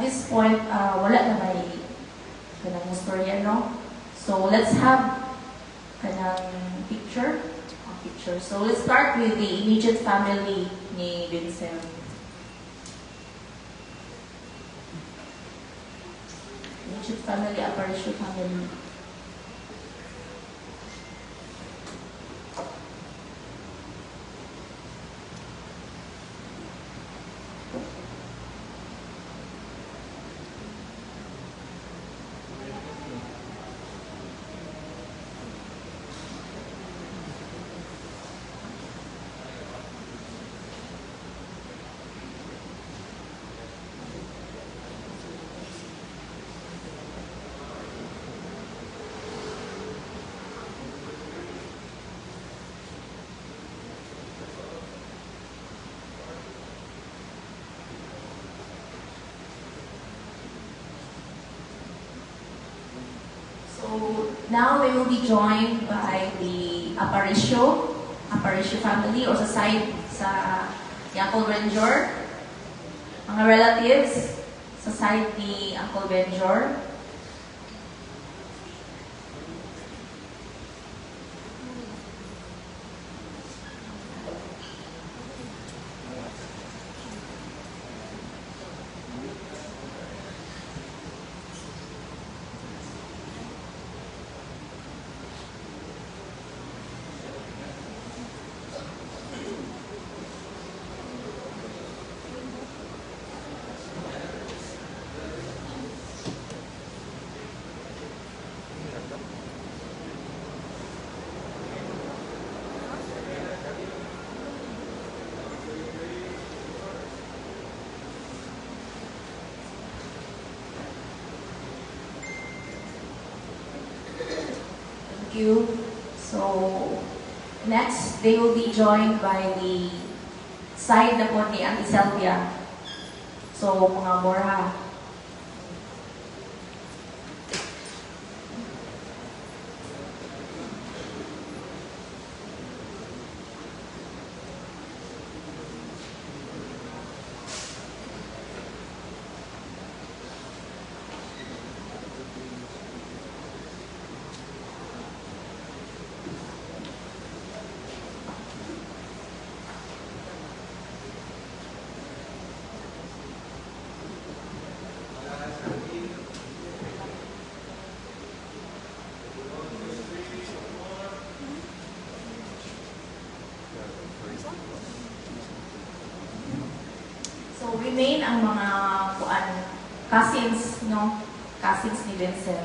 this point, wala na may kanang istorya, no? So let's have kanang picture. So let's start with the immediate family ni Vincel. Immediate family, Aparicio family. Now they will be joined by the Aparicio family or sa side sa Uncle Benjor. Mga relatives sa side ni Uncle Benjor. You. So, next, they will be joined by the side na po ni Auntie Sylvia. So, mga Borja. Remain ang mga cousins, no? Cousins ni Vincel.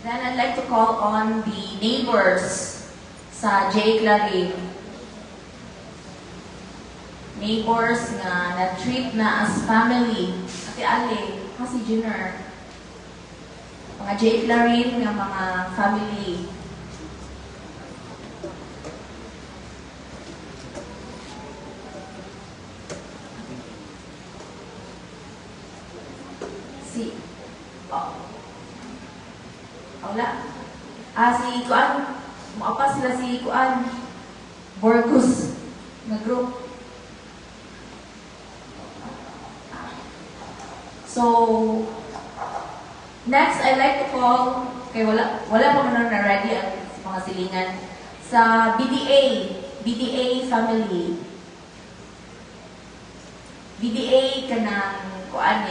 Then I'd like to call on the neighbors sa J. Clarin. Neighbors nga na-treat na as family. Ate Ale, si Junior. Mga J. Clarin nga mga family. Wala. Si Kuan, maapa sila si Kuan, Borgus na group. So, next, I'd like to call, kay wala pa man na ready ang mga silingan, sa BDA family. BDA kanang Kuan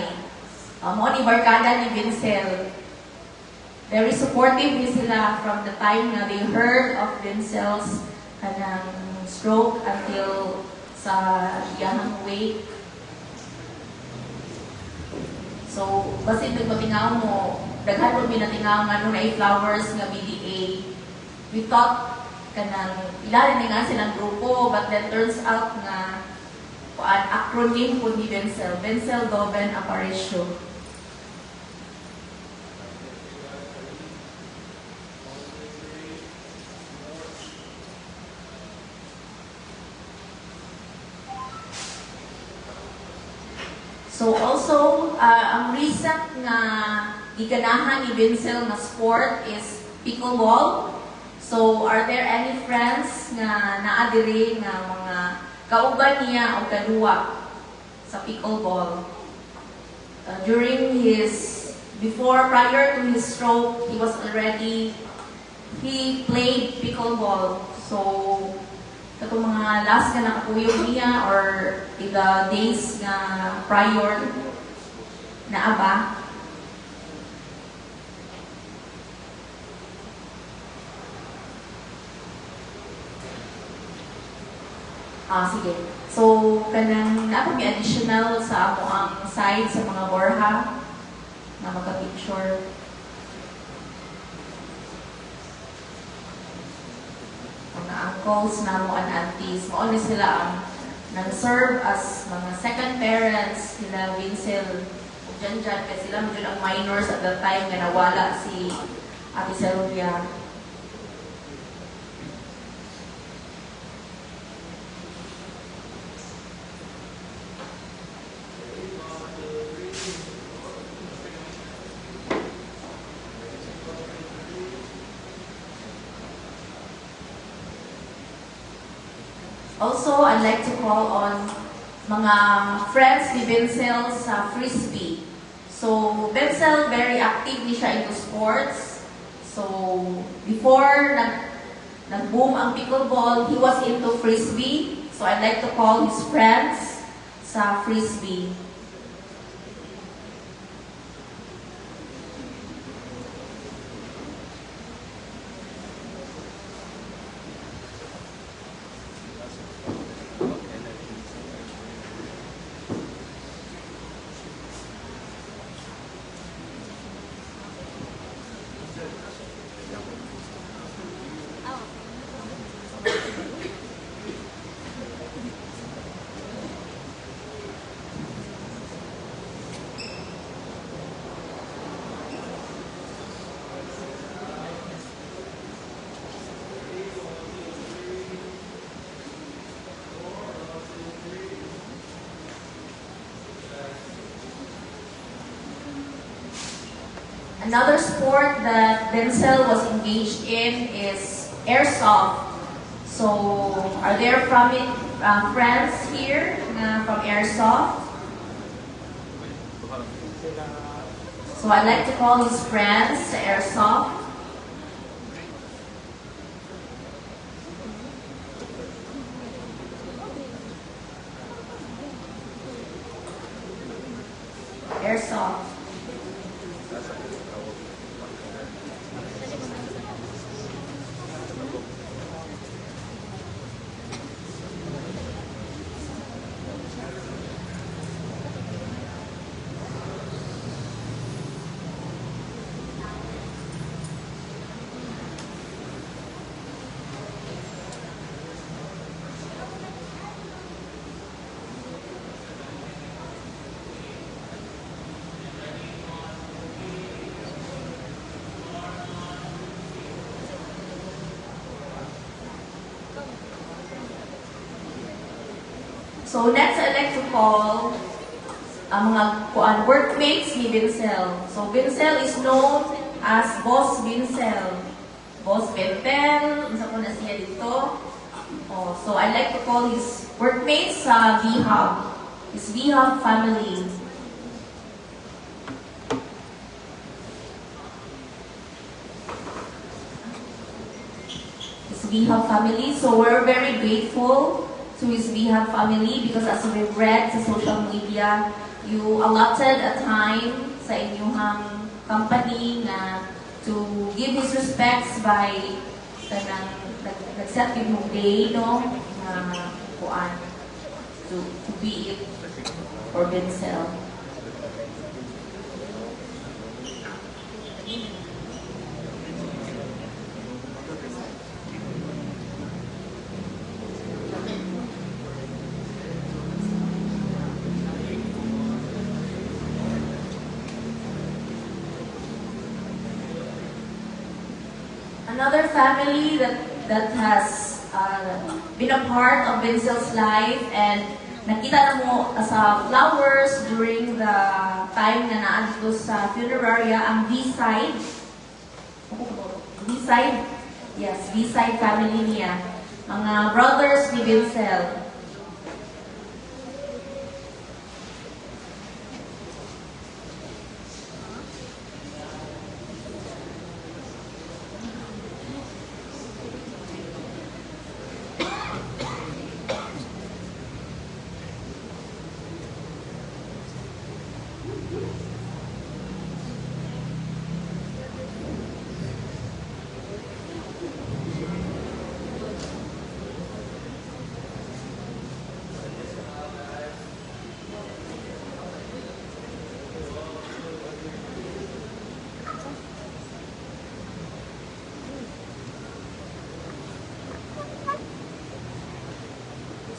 mo ni barkada ni Vincel. Very supportive din sila from the time na they heard of Vincel's kanang stroke until sa iyang wake. So, basin nagpatingaw mo, daghan mo binatingaw nga nung flowers nga BDA. We thought kanang ilalim nga silang grupo, but then turns out nga acronym po ni Vincel. Vincel Doven Aparicio. So also, ang recent nga giganahan ni Vincel na sport is pickleball. So, are there any friends nga naadiri nga mga kauban niya o kaduwa sa pickleball? Prior to his stroke, he played pickleball. So, katong mga last nga nakakuyog niya or in the days nga prior na aba. Sige. So, kanang may additional sa amo ang side sa mga borha na magka-picture. Mga uncles na mo and aunties, mauna sila ang nag-serve as mga second parents nila Vincel. Diyan kasi sila mo ang minors at that time na nawala si Ate Sylvia. Also, I'd like to call on mga friends ni Vincel sa Frisbee. So, Vincel, very active ni siya into sports. So, before nag-boom ang pickleball, he was into Frisbee. So, I'd like to call his friends sa Frisbee. Another sport that Vincel was engaged in is airsoft. So, are there friends here from airsoft? So, I'd like to call his friends to airsoft. Airsoft. So next, I'd like to call ang mga workmates ni Vincel. So Vincel is known as Boss Vincel. Boss Bentel, isa po na siya dito. So I'd like to call his workmates sa VHub. His VHub family. His VHub family. So we're very grateful to his VHub family because as we've read sa social media, you allotted a time sa inyong company na to give his respects by nag-set yung day, no? To be it for Vincel. Another family that has been a part of Vincel's life and nakita na mo sa flowers during the time na naadto sa funeraria ang V-side. V-side? Yes, V-side family niya. Mga brothers ni Vincel.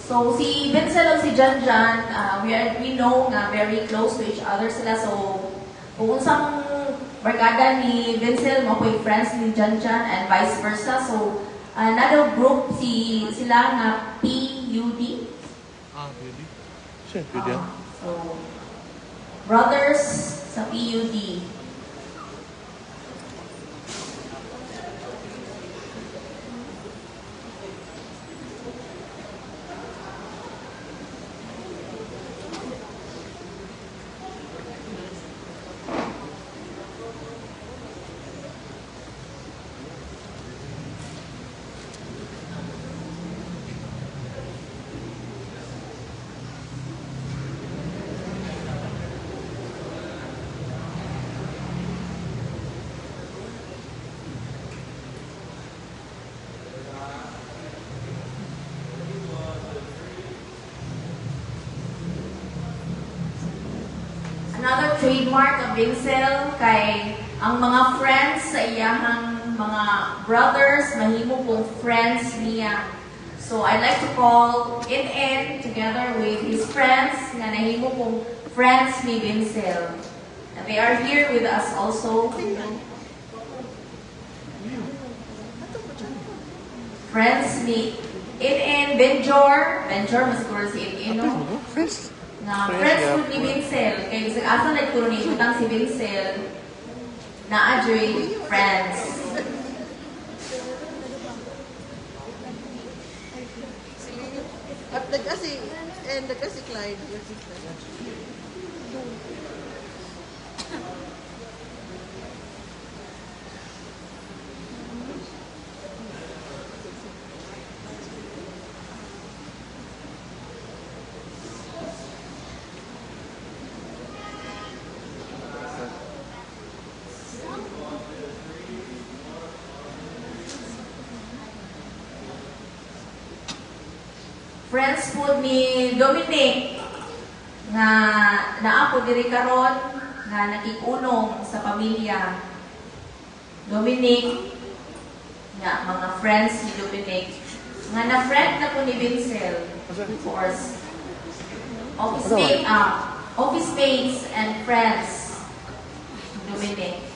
So, si Vincel at si Janjan, we know nga very close to each other sila. So, kung unsang barkada ni Vincel, mapoy friends ni Janjan and vice versa. So, another group sila nga PUD. PUD? Siya, PUD yan. So, brothers sa PUD. Another trademark of Vincel kay ang mga friends sa iyahang mga brothers, mahimo pong friends niya. So I'd like to call In together with his friends nga nahimo pong friends ni Vincel. And they are here with us also. Friends ni Benjor mas siguro si no? Na friends food ni Vincel. Kaya bisag asa na ito ni utang si Vincel na adjoy friends. At nagkasi Clyde. Friends food ni Dominic nga naapo diri karon nga nakikunong sa pamilya. Dominic nga mga friends ni Dominic nga na-friend na po ni Vincel. Of course. Office mates and friends. Dominic.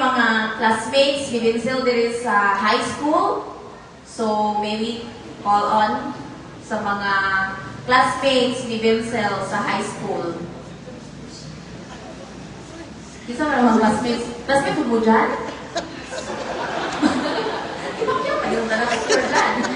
Mga classmates ni Vincel diri sa high school. So, maybe call on sa mga classmates ni Vincel sa high school. Isa mo mga classmates? Classmate mo dyan? Ayaw na na-picture dyan.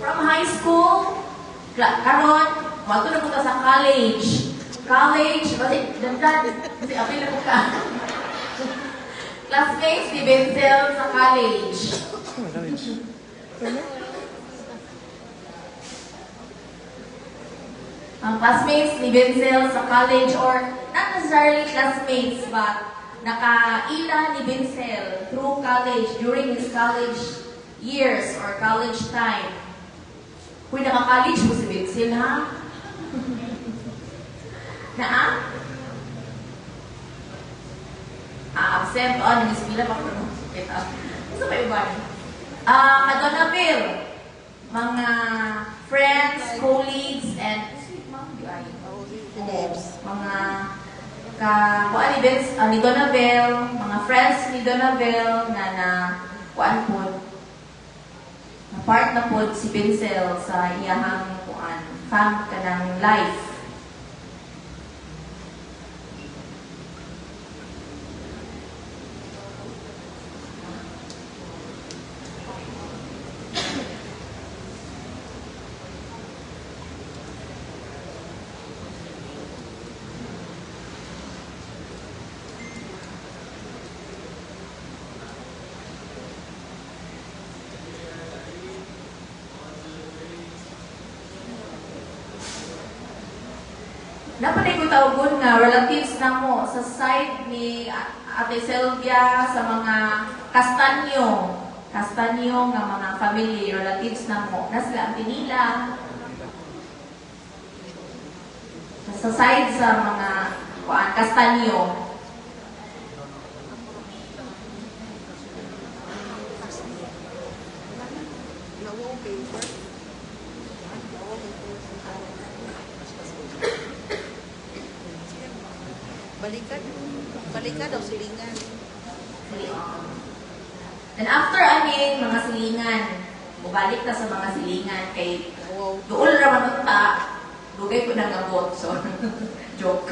From high school, karon Bato na punta sa college. College, kasi dandan, kasi apil na po ka. Classmates ni Benzel sa college. Oh, guys. Ang classmates ni Benzel sa college, or not necessarily classmates, but nakaila ni Benzel through college, during his college years or college time. Kung naka-college mo si Benzel, ha? Na? Absent. Oh, nag-isipila pa ko nung kita. Gusto pa iba niya? Kadonaville. Mga friends, colleagues, and mga kuan ni Donaville, mga friends ni Donaville na kuan po, na part na po si Benzel sa iyahang kuan, fam ka ng life. Napanay ko tawgon nga relatives na mo sa side ni Ate Sylvia sa mga Castanyo nga mga family, relatives na mo. Na sila ang tinila. Sa side sa mga Castanyo. Balikan daw silingan. And after aning mga silingan, bubalik na sa mga silingan kay doon raman ta, dugay ko nang abot. So, joke.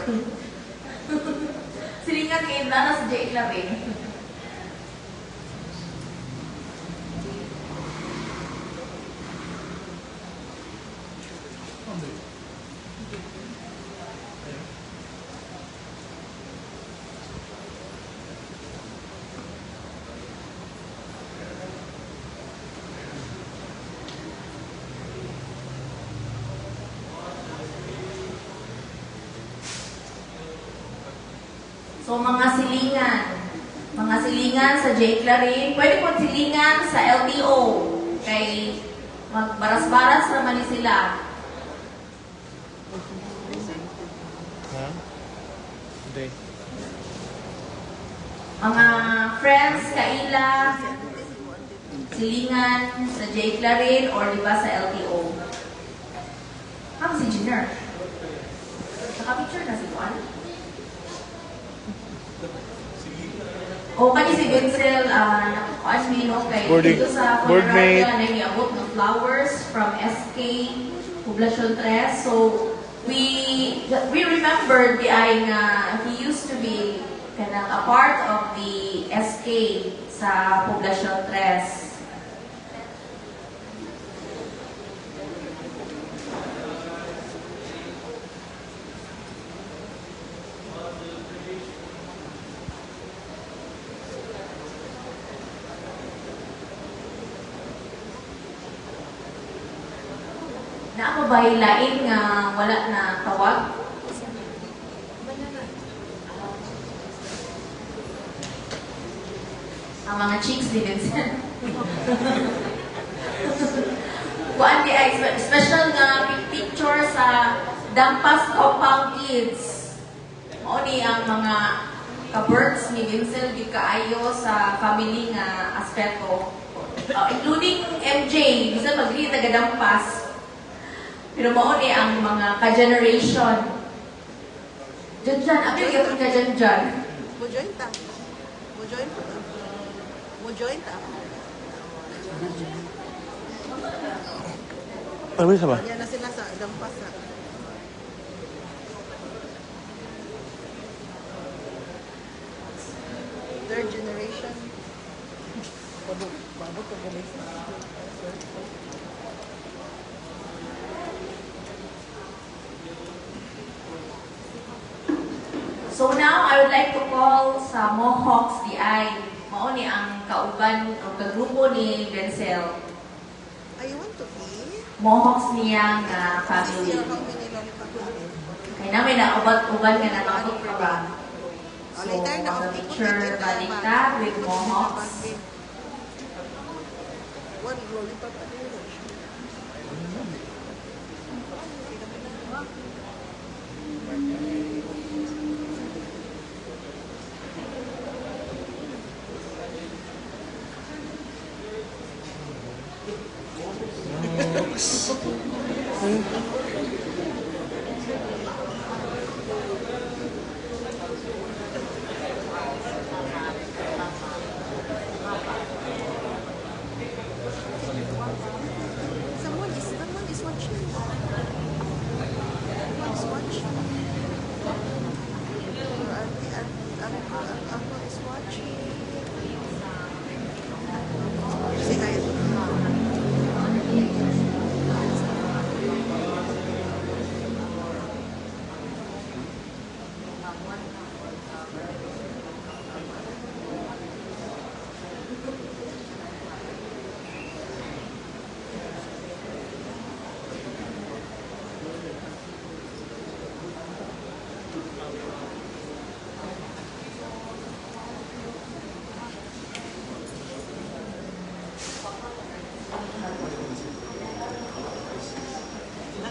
Silingan kay na sa Jake Laring. So, mga silingan sa Jake Laring, pwede po silingan sa LTO, kay magbaras-baras naman ni sila. Ha? Hindi. Mga friends, kaila, silingan sa Jake Laring, or di ba sa LTO. Si Jenner. Naka-picture na si Juan. O kani si Benzel, nakukuan nino kay dito sa funeral na niabot ng flowers from SK Poblacion 3. So we remember the ay nga he used to be kanang a part of the SK sa Poblacion 3. Nakabahilain nga wala na tawag. Ang mga chicks ni Vincent. Kuan di ay special nga picture sa Dampas Compound Kids. Mao ni ang mga ka-birds ni Vincent di kaayo sa family nga aspeto. Including MJ, bisa magli taga Dampas. Pero mao ni ang mga ka-generation. Diyan, apil yung ka-dyan. Mo-join ta. Mo-join ta. Ano ba ba? Yan na sila sa Dampas na. Third generation. Babot ko guys. So now, I would like to call sa Mohawks DI. Mao ni ang kauban o kagrupo ni Vencel. I want to be. Mohawks niya nga This family. year, how many lollipop will be? Kaya namin na uban nga natakot ka ba? So, Later na ako picture balik ka with Mohawks. One lollipop at yun. Someone is watching. Someone is watching. Uncle is watching. Say hi.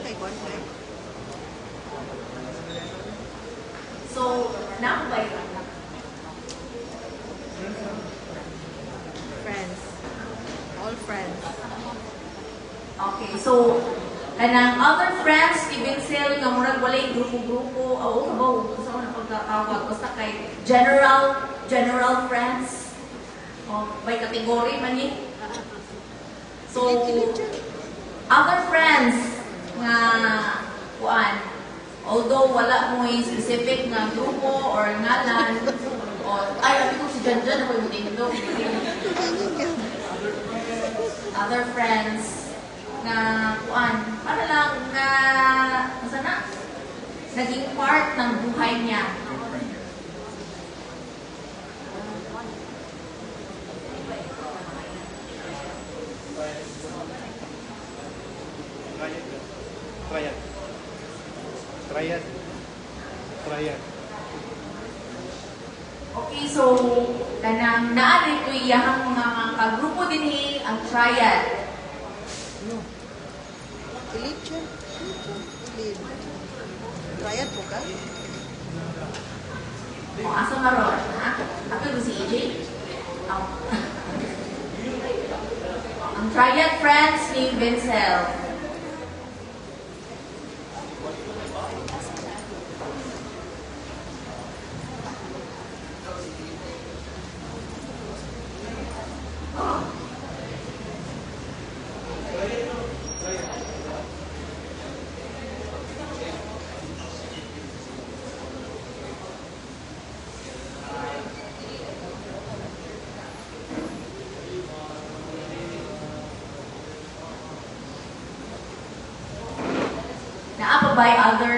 Okay, one time. So, now ba yun? Friends. All friends. Okay, so, kanang other friends, ni Vincel, nga murag walay grupo-grupo, o kabaw, gusto ko na pagkatawag, basta kay general friends, o by category man ni. So, other friends nga kuan, although wala mo yung specific nga grupo or ngalan, o ay, abi ko si Janjan, ako yung tindo. Other friends na kuan, para lang na, masana, naging part ng buhay niya. Triad. Okay, so, kanang naari ko iyahang mga kagrupo din ang triad. Elite siya. Elite. Triad po ka? O, asa nga ron, ha? Ako ba si EJ? Oh. Ang triad friends ni Vincel. Naapa ba yung other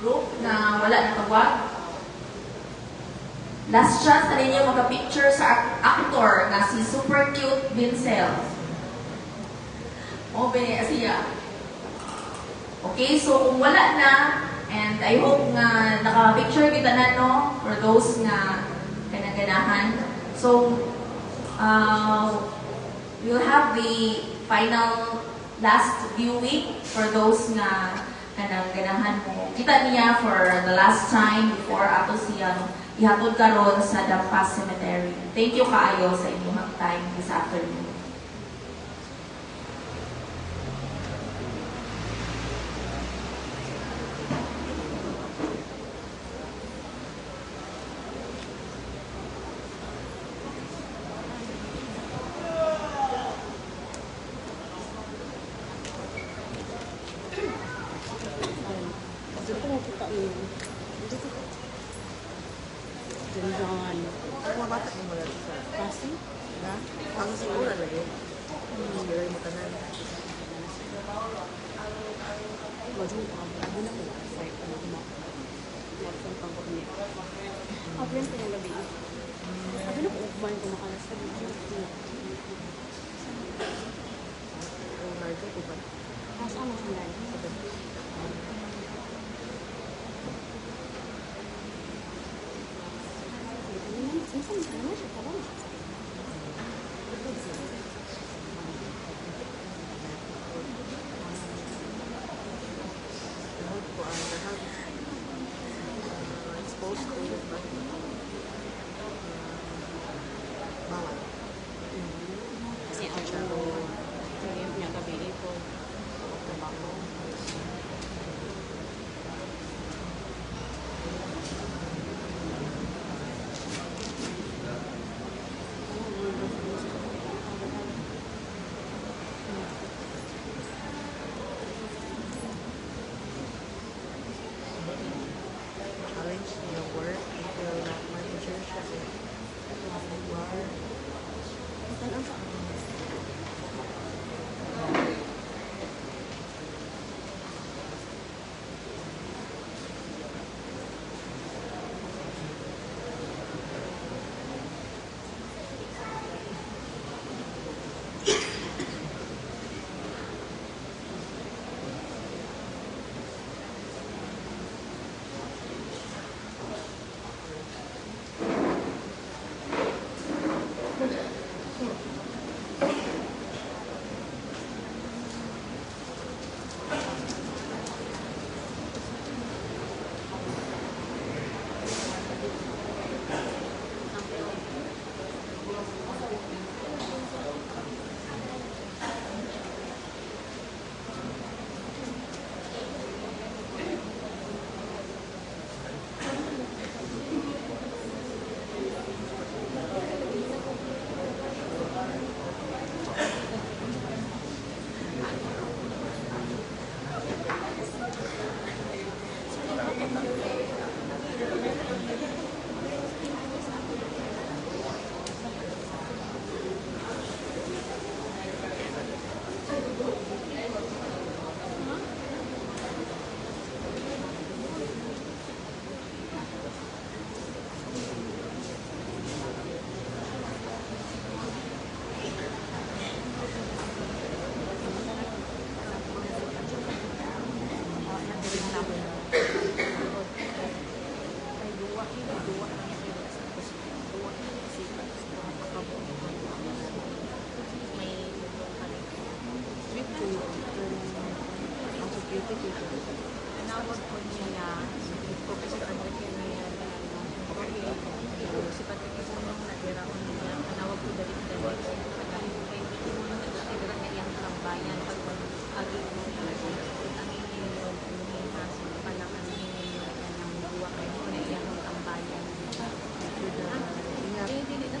group na wala na tawag? Last chance na ninyo magka-picture sa actor na si super cute Vincel. O, siya. Okay, so kung wala na, and I hope nga naka-picture kita na, no? For those nga kanaganahan. So, we'll have the final last viewing for those nga kanang ganahan mo. Kita niya for the last time before ato siyang ihatod karon sa Dampas Cemetery. Thank you kaayo sa inyong time this afternoon. Jangan. Ang mga bata mo mula sa Kasi, na? Ang siguro lagi. Siguro mo tanan. wajib ako. Ano na ko? Watson pang kurni. Ako rin pinang gabi. Ako na kung ugman ko makalas sa video. Ang largo ko ba? Asa mo sila? Minsan mo siya pala. Lahat ko ang lahat. Exposed to it, but bawal. Kasi ako, hindi niya gabi ko. Trabaho. Challenge niya work until not manager siya. War. Tinawag po niya Professor Enrique niya si Patrick po nung natira ko niya tinawag po dali-dali kay hindi mo nung natira niya yung tambayan pag agi mo ang inyong hinihasin pala ang inyong kanang buwa kayo na iyang tambayan hindi na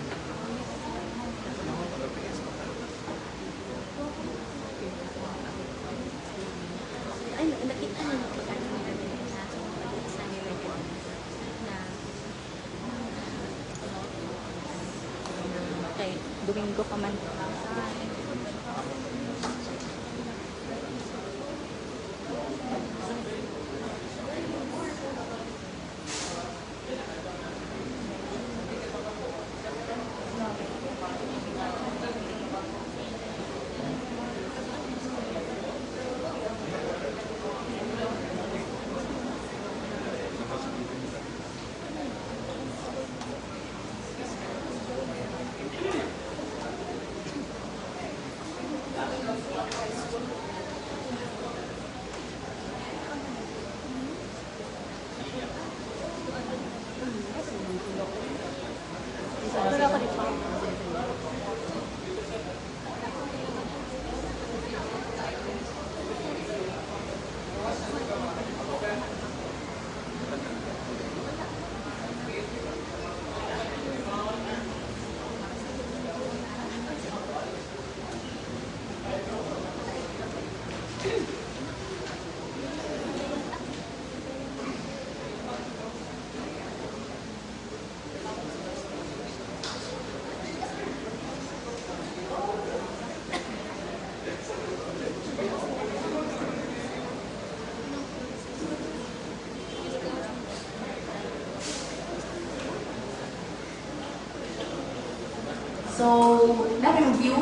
Ay, nakita niyo po ano nila sa nila yun na kay Domingo pa man. So, na-review.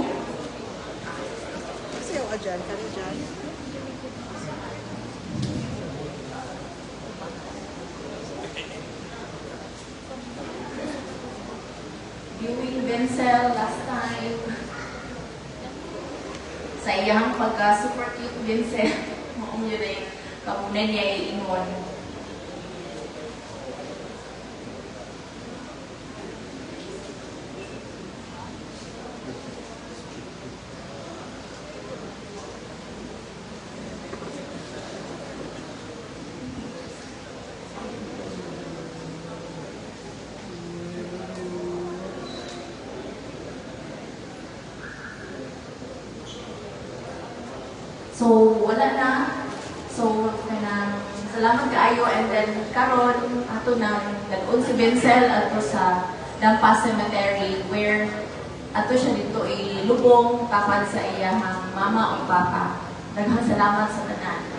Kasi yung dyan, kami dyan. Viewing Vincel last time. Sa iyang pagka-super cute Vincel. Maong yun ay kamunan niya iingon. So, wala na. So, kanang salamat kaayo and then karon ato nang nag-un si Vincel ato sa Dampa Cemetery where ato siya dito ilubong tapad sa iyang mama o papa. Daghang salamat sa tanan.